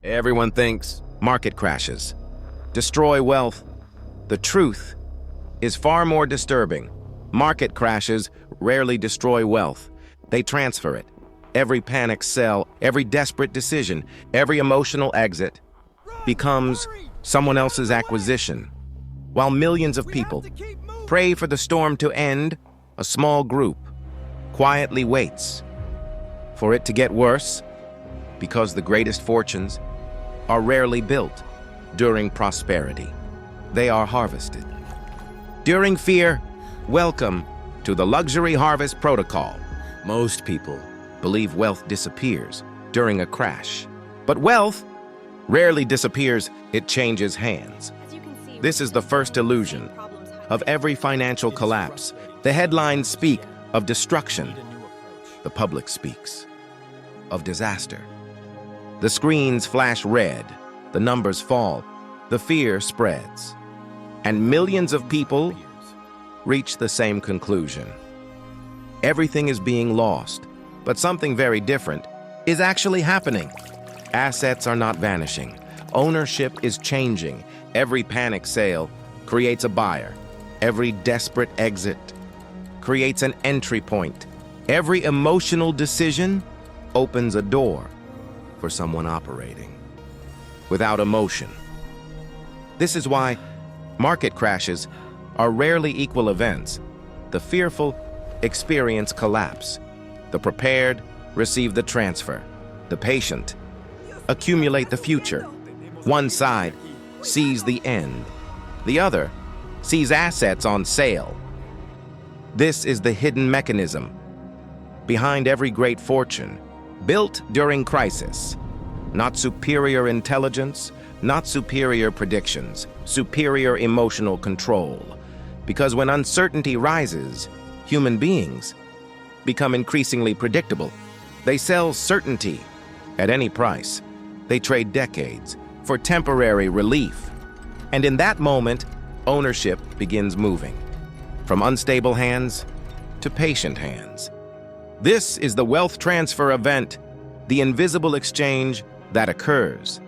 Everyone thinks market crashes destroy wealth. The truth is far more disturbing. Market crashes rarely destroy wealth. They transfer it. Every panic sell, every desperate decision, every emotional exit becomes someone else's acquisition. While millions of people pray for the storm to end, a small group quietly waits for it to get worse, because the greatest fortunes are rarely built during prosperity. They are harvested during fear. Welcome to the Luxury Harvest Protocol. Most people believe wealth disappears during a crash. But wealth rarely disappears, it changes hands. This is the first illusion of every financial collapse. The headlines speak of destruction. The public speaks of disaster. The screens flash red, the numbers fall, the fear spreads, and millions of people reach the same conclusion. Everything is being lost, but something very different is actually happening. Assets are not vanishing. Ownership is changing. Every panic sale creates a buyer. Every desperate exit creates an entry point. Every emotional decision opens a door for someone operating without emotion. This is why market crashes are rarely equal events. The fearful experience collapse. The prepared receive the transfer. The patient accumulate the future. One side sees the end. The other sees assets on sale. This is the hidden mechanism behind every great fortune, built during crisis. Not superior intelligence, not superior predictions, superior emotional control. Because when uncertainty rises, human beings become increasingly predictable. They sell certainty at any price. They trade decades for temporary relief. And in that moment, ownership begins moving from unstable hands to patient hands. This is the wealth transfer event, the invisible exchange that occurs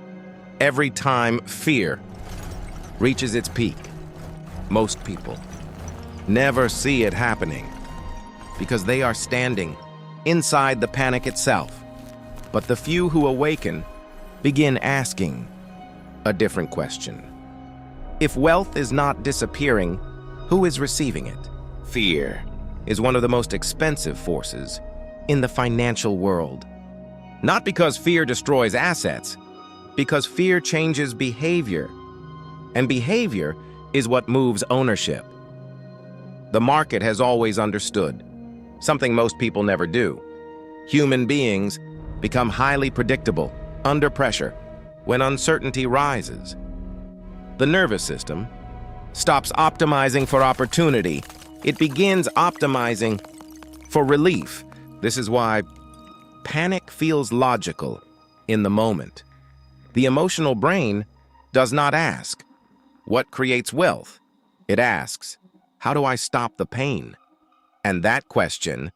every time fear reaches its peak. Most people never see it happening because they are standing inside the panic itself. But the few who awaken begin asking a different question. If wealth is not disappearing, who is receiving it? Fear is one of the most expensive forces in the financial world. Not because fear destroys assets, because fear changes behavior. And behavior is what moves ownership. The market has always understood something most people never do. Human beings become highly predictable under pressure when uncertainty rises. The nervous system stops optimizing for opportunity. It begins optimizing for relief. This is why panic feels logical in the moment. The emotional brain does not ask, what creates wealth? It asks, how do I stop the pain? And that question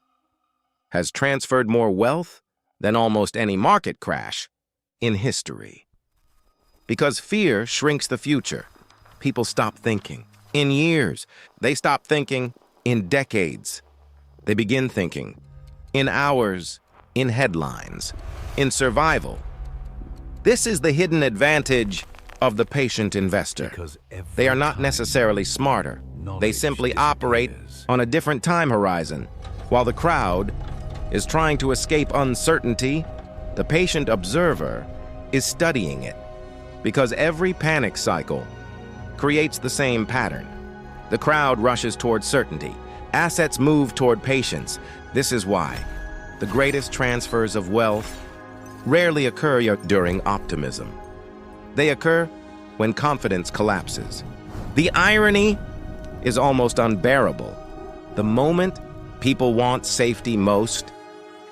has transferred more wealth than almost any market crash in history. Because fear shrinks the future, people stop thinking in years. They stop thinking in decades. They begin thinking in hours, in headlines, in survival. This is the hidden advantage of the patient investor. They are not necessarily smarter. They simply operate on a different time horizon. While the crowd is trying to escape uncertainty, the patient observer is studying it. Because every panic cycle creates the same pattern. The crowd rushes toward certainty. Assets move toward patience. This is why the greatest transfers of wealth rarely occur during optimism. They occur when confidence collapses. The irony is almost unbearable. The moment people want safety most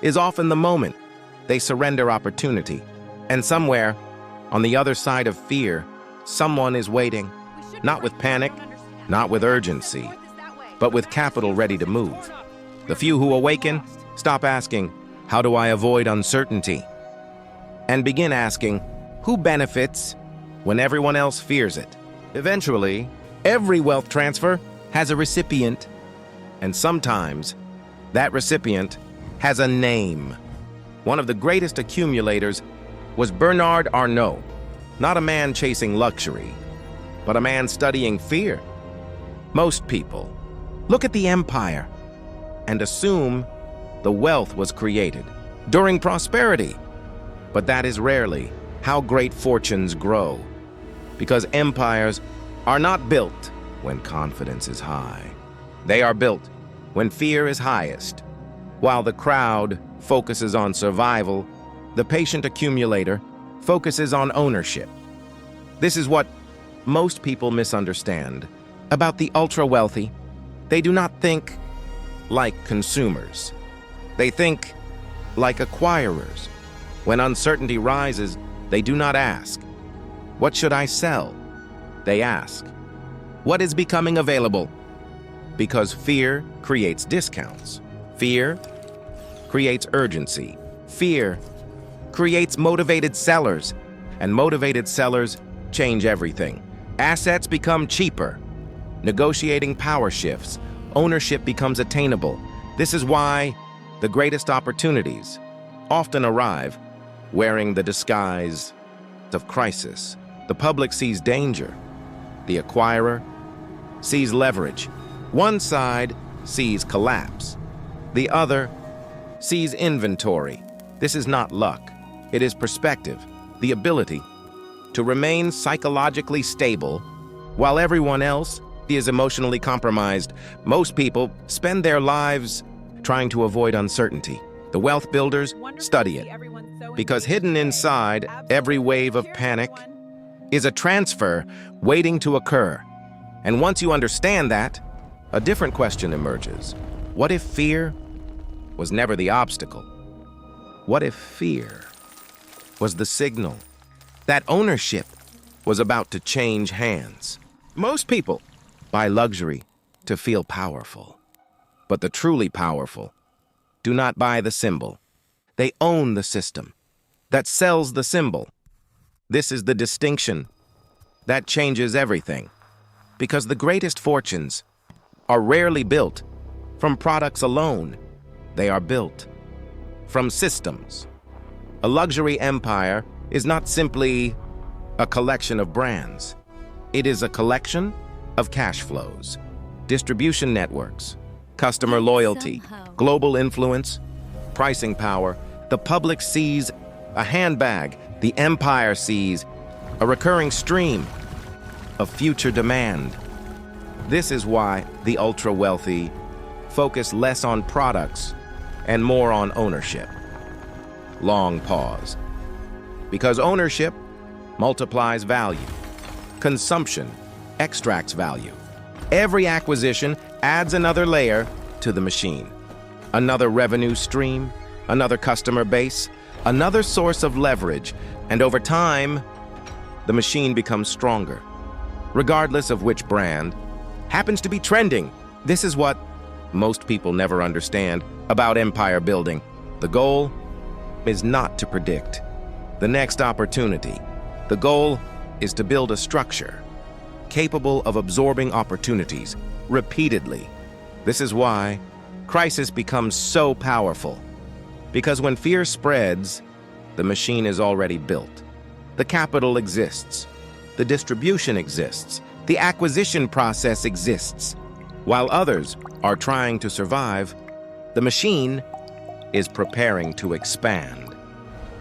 is often the moment they surrender opportunity. And somewhere on the other side of fear, someone is waiting, not with panic, not with urgency, but with capital ready to move. The few who awaken stop asking, how do I avoid uncertainty? And begin asking, Who benefits when everyone else fears it? Eventually, every wealth transfer has a recipient, and sometimes that recipient has a name. One of the greatest accumulators was Bernard Arnault, not a man chasing luxury, but a man studying fear. Most people look at the empire and assume the wealth was created during prosperity, but that is rarely how great fortunes grow, because empires are not built when confidence is high. They are built when fear is highest. While the crowd focuses on survival, the patient accumulator focuses on ownership. This is what most people misunderstand about the ultra-wealthy. They do not think like consumers. They think like acquirers. When uncertainty rises, they do not ask, "What should I sell?" They ask, "What is becoming available?" Because fear creates discounts. Fear creates urgency. Fear creates motivated sellers, and motivated sellers change everything. Assets become cheaper. Negotiating power shifts. Ownership becomes attainable. This is why the greatest opportunities often arrive wearing the disguise of crisis. The public sees danger. The acquirer sees leverage. One side sees collapse. The other sees inventory. This is not luck. It is perspective, the ability to remain psychologically stable while everyone else is emotionally compromised. Most people spend their lives trying to avoid uncertainty. The wealth builders study it, because hidden inside every wave of panic is a transfer waiting to occur. And once you understand that, a different question emerges. What if fear was never the obstacle? What if fear was the signal that ownership was about to change hands? Most people buy luxury to feel powerful, but the truly powerful do not buy the symbol. They own the system that sells the symbol. This is the distinction that changes everything, because the greatest fortunes are rarely built from products alone. They are built from systems. A luxury empire is not simply a collection of brands. It is a collection of cash flows, distribution networks, customer loyalty, global influence, pricing power. The public sees a handbag. The empire sees a recurring stream of future demand. This is why the ultra-wealthy focus less on products and more on ownership. Long pause. Because ownership multiplies value. Consumption extracts value. Every acquisition adds another layer to the machine. Another revenue stream, another customer base, another source of leverage, and over time, the machine becomes stronger, regardless of which brand happens to be trending. This is what most people never understand about empire building. The goal is not to predict the next opportunity. The goal is to build a structure capable of absorbing opportunities repeatedly. This is why crisis becomes so powerful, because when fear spreads, the machine is already built. The capital exists. The distribution exists. The acquisition process exists. While others are trying to survive, the machine is preparing to expand.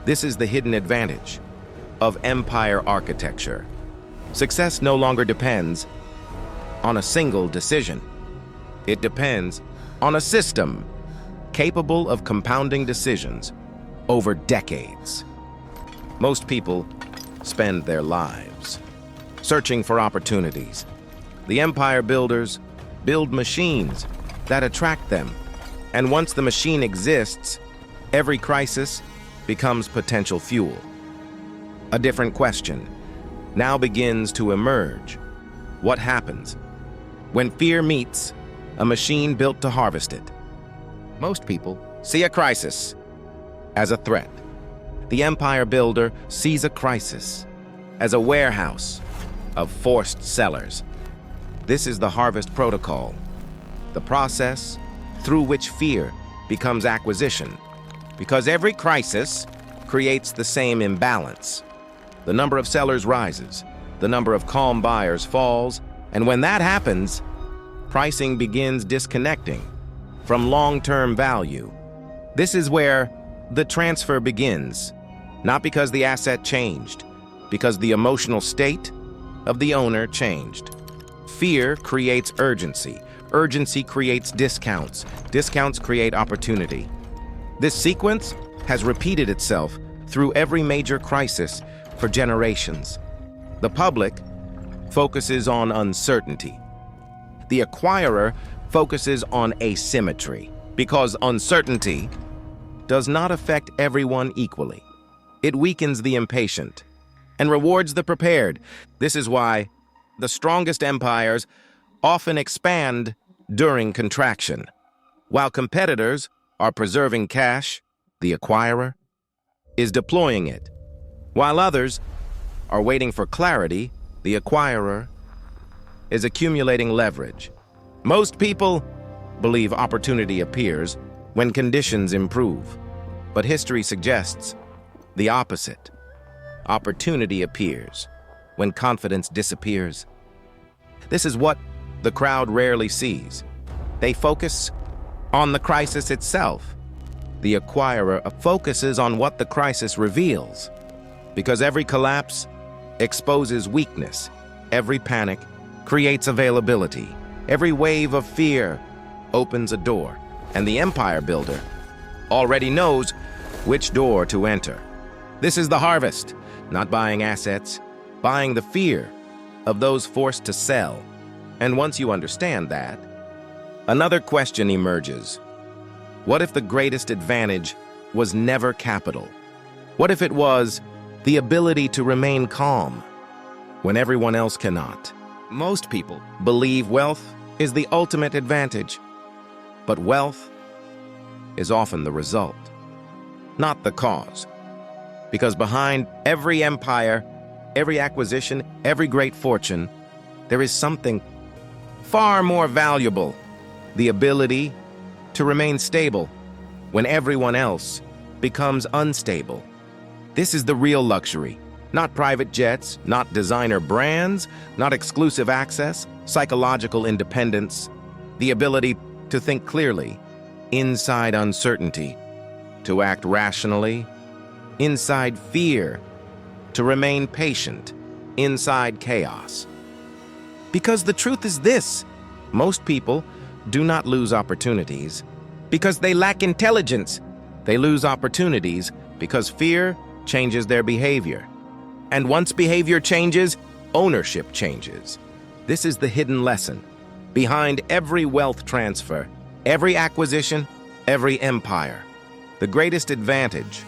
This is the hidden advantage of empire architecture. Success no longer depends on a single decision. It depends on a system capable of compounding decisions over decades. Most people spend their lives searching for opportunities. The empire builders build machines that attract them. And once the machine exists, every crisis becomes potential fuel. A different question now begins to emerge. What happens when fear meets a machine built to harvest it? Most people see a crisis as a threat. The empire builder sees a crisis as a warehouse of forced sellers. This is the harvest protocol, the process through which fear becomes acquisition, because every crisis creates the same imbalance. The number of sellers rises, the number of calm buyers falls, and when that happens, pricing begins disconnecting from long-term value. This is where the transfer begins, not because the asset changed, because the emotional state of the owner changed. Fear creates urgency. Urgency creates discounts. Discounts create opportunity. This sequence has repeated itself through every major crisis for generations. The public focuses on uncertainty. The acquirer focuses on asymmetry, because uncertainty does not affect everyone equally. It weakens the impatient and rewards the prepared. This is why the strongest empires often expand during contraction. While competitors are preserving cash, the acquirer is deploying it. While others are waiting for clarity, the acquirer is accumulating leverage. Most people believe opportunity appears when conditions improve, but history suggests the opposite. Opportunity appears when confidence disappears. This is what the crowd rarely sees. They focus on the crisis itself. The acquirer focuses on what the crisis reveals, because every collapse exposes weakness, every panic creates availability, every wave of fear opens a door, and the empire builder already knows which door to enter. This is the harvest, not buying assets, buying the fear of those forced to sell. And once you understand that, another question emerges. What if the greatest advantage was never capital? What if it was the ability to remain calm when everyone else cannot? Most people believe wealth is the ultimate advantage, but wealth is often the result, not the cause. Because behind every empire, every acquisition, every great fortune, there is something far more valuable: the ability to remain stable when everyone else becomes unstable. This is the real luxury, not private jets, not designer brands, not exclusive access, psychological independence, the ability to think clearly inside uncertainty, to act rationally inside fear, to remain patient inside chaos. Because the truth is this: most people do not lose opportunities because they lack intelligence. They lose opportunities because fear changes their behavior. And once behavior changes, ownership changes. This is the hidden lesson behind every wealth transfer, every acquisition, every empire. The greatest advantage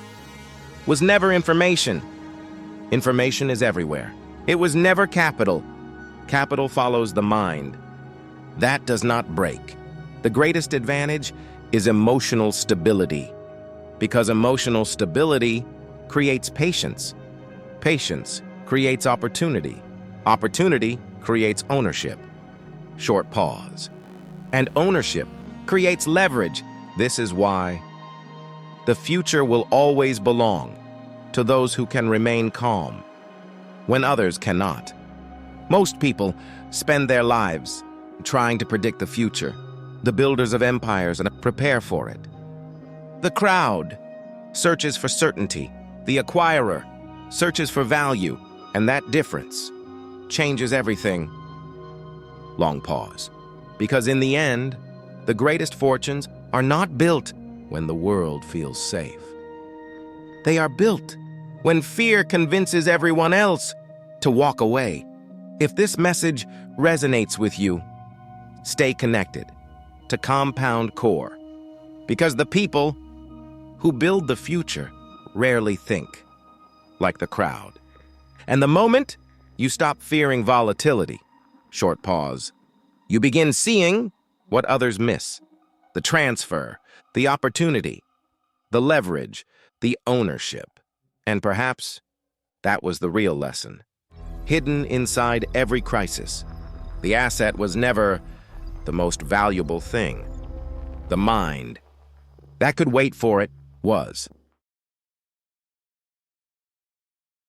was never information. Information is everywhere. It was never capital. Capital follows the mind. That does not break. The greatest advantage is emotional stability, because emotional stability creates patience. Patience creates opportunity. Opportunity creates ownership. Short pause. And ownership creates leverage. This is why the future will always belong to those who can remain calm when others cannot. Most people spend their lives trying to predict the future. The builders of empires and prepare for it. The crowd searches for certainty. The acquirer searches for value, and that difference changes everything. Long pause. Because in the end, the greatest fortunes are not built when the world feels safe. They are built when fear convinces everyone else to walk away. If this message resonates with you, stay connected to Compound Core, because the people who build the future rarely think like the crowd. And the moment you stop fearing volatility, short pause, you begin seeing what others miss: the transfer, the opportunity, the leverage, the ownership. And perhaps that was the real lesson. Hidden inside every crisis, the asset was never the most valuable thing. The mind that could wait for it was.